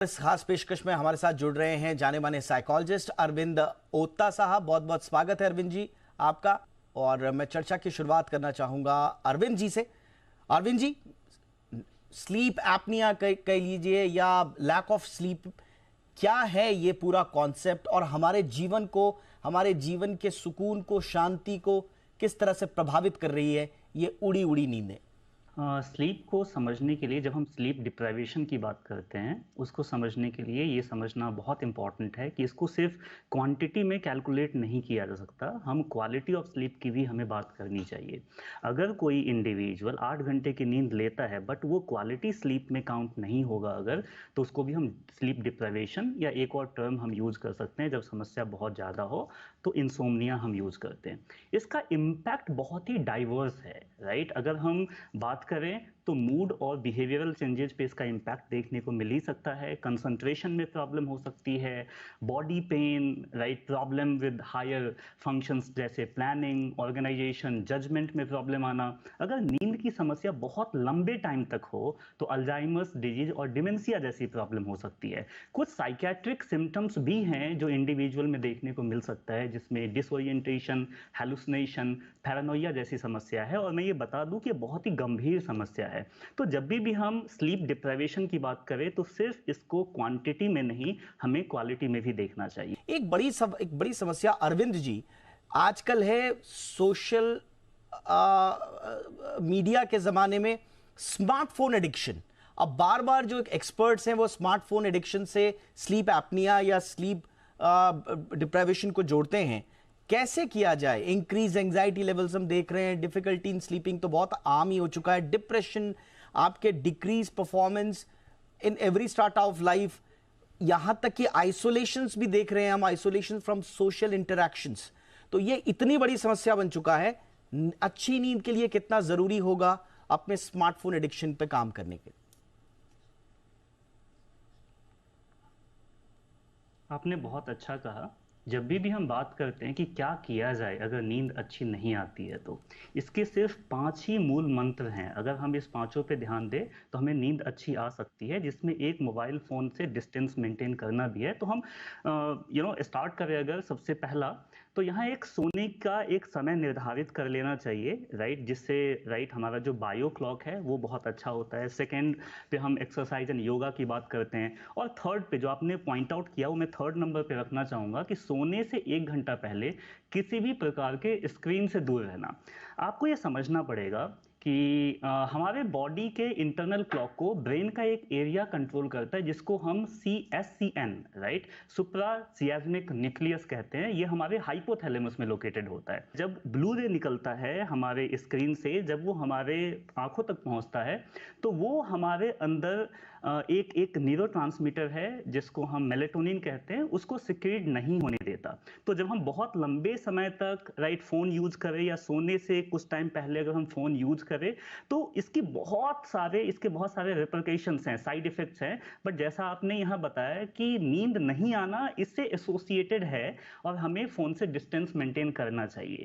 इस खास पेशकश में हमारे साथ जुड़ रहे हैं जाने माने साइकोलॉजिस्ट अरविंद ओत्ता साहब। बहुत बहुत स्वागत है अरविंद जी आपका। और मैं चर्चा की शुरुआत करना चाहूंगा अरविंद जी से। अरविंद जी, स्लीप एपनिया कह लीजिए या लैक ऑफ स्लीप, क्या है ये पूरा कॉन्सेप्ट और हमारे जीवन को, हमारे जीवन के सुकून को, शांति को किस तरह से प्रभावित कर रही है ये उड़ी उड़ी नींदें? स्लीप को समझने के लिए जब हम स्लीप डिप्राइवेशन की बात करते हैं, उसको समझने के लिए ये समझना बहुत इम्पॉर्टेंट है कि इसको सिर्फ क्वांटिटी में कैलकुलेट नहीं किया जा सकता, हम क्वालिटी ऑफ स्लीप की भी हमें बात करनी चाहिए। अगर कोई इंडिविजुअल 8 घंटे की नींद लेता है बट वो क्वालिटी स्लीप में काउंट नहीं होगा अगर, तो उसको भी हम स्लीप डिप्राइवेशन या एक और टर्म हम यूज़ कर सकते हैं जब समस्या बहुत ज़्यादा हो, तो इंसोम्निया हम यूज़ करते हैं। इसका इम्पैक्ट बहुत ही डाइवर्स है, राइट? अगर हम बात करें तो मूड और बिहेवियरल चेंजेस पे इसका इम्पैक्ट देखने को मिल ही सकता है। कंसंट्रेशन में प्रॉब्लम हो सकती है, body pain, right, problem with higher functions जैसे प्लानिंग, ऑर्गेनाइजेशन, जजमेंट में प्रॉब्लम आना। अगर नींद की समस्या बहुत लंबे टाइम तक हो तो अल्जाइमर्स डिजीज और डिमेंशिया जैसी प्रॉब्लम हो सकती है। कुछ साइकेट्रिक सिम्टम्स भी हैं जो इंडिविजुअल में देखने को मिल सकता है, जिसमें डिसोरिएंटेशन, हैलुसिनेशन, पैरानोइया जैसी समस्या है। और मैं ये बता दूं कि बहुत ही गंभीर समस्या है। तो जब भी हम स्लीप डिप्राइवेशन की बात करें तो सिर्फ इसको क्वांटिटी में नहीं, हमें क्वालिटी में भी देखना चाहिए। एक बड़ी समस्या अरविंद जी आजकल है सोशल मीडिया के जमाने में, स्मार्टफोन एडिक्शन। अब बार बार जो एक्सपर्ट्स हैं वो स्मार्टफोन एडिक्शन से स्लीप एपनिया या स्लीप डिप्राइवेशन को जोड़ते हैं। कैसे किया जाए? इंक्रीज एंजाइटी लेवल्स हम देख रहे हैं, डिफिकल्टी इन स्लीपिंग तो बहुत आम ही हो चुका है, डिप्रेशन, आपके decrease performance in every start of life, यहां तक कि आइसोलेशंस भी देख रहे हैं हम, आइसोलेशन फ्रॉम सोशल इंटरैक्शंस। तो ये इतनी बड़ी समस्या बन चुका है। अच्छी नींद के लिए कितना जरूरी होगा अपने स्मार्टफोन एडिक्शन पे काम करने के? आपने बहुत अच्छा कहा। जब भी हम बात करते हैं कि क्या किया जाए अगर नींद अच्छी नहीं आती है, तो इसके सिर्फ 5 ही मूल मंत्र हैं। अगर हम इस पांचों पे ध्यान दें तो हमें नींद अच्छी आ सकती है, जिसमें एक मोबाइल फ़ोन से डिस्टेंस मेंटेन करना भी है। तो हम स्टार्ट करें अगर, सबसे पहला तो यहाँ एक सोने का एक समय निर्धारित कर लेना चाहिए, राइट, जिससे राइट हमारा जो बायो क्लॉक है वो बहुत अच्छा होता है। सेकेंड पे हम एक्सरसाइज एंड योगा की बात करते हैं। और थर्ड पे जो आपने पॉइंट आउट किया वो मैं थर्ड नंबर पे रखना चाहूँगा कि सोने से 1 घंटा पहले किसी भी प्रकार के स्क्रीन से दूर रहना। आपको ये समझना पड़ेगा कि हमारे बॉडी के इंटरनल क्लॉक को ब्रेन का एक एरिया कंट्रोल करता है, जिसको हम CSCN, राइट, सुप्रा सियाज्मिक न्यूक्लियस कहते हैं। ये हमारे हाइपोथैलेमस में लोकेटेड होता है। जब ब्लू रे निकलता है हमारे स्क्रीन से, जब वो हमारे आंखों तक पहुंचता है, तो वो हमारे अंदर एक एक न्यूरोट्रांसमीटर है जिसको हम मेलेटोनिन कहते हैं, उसको सिक्रीट नहीं होने देता। तो जब हम बहुत लंबे समय तक राइट फ़ोन यूज़ करें या सोने से कुछ टाइम पहले अगर हम फ़ोन यूज़ करें, तो इसके बहुत सारे रिपरकेशंस हैं, साइड इफ़ेक्ट्स हैं। बट जैसा आपने यहाँ बताया कि नींद नहीं आना इससे एसोसिएटेड है और हमें फ़ोन से डिस्टेंस मेंटेन करना चाहिए।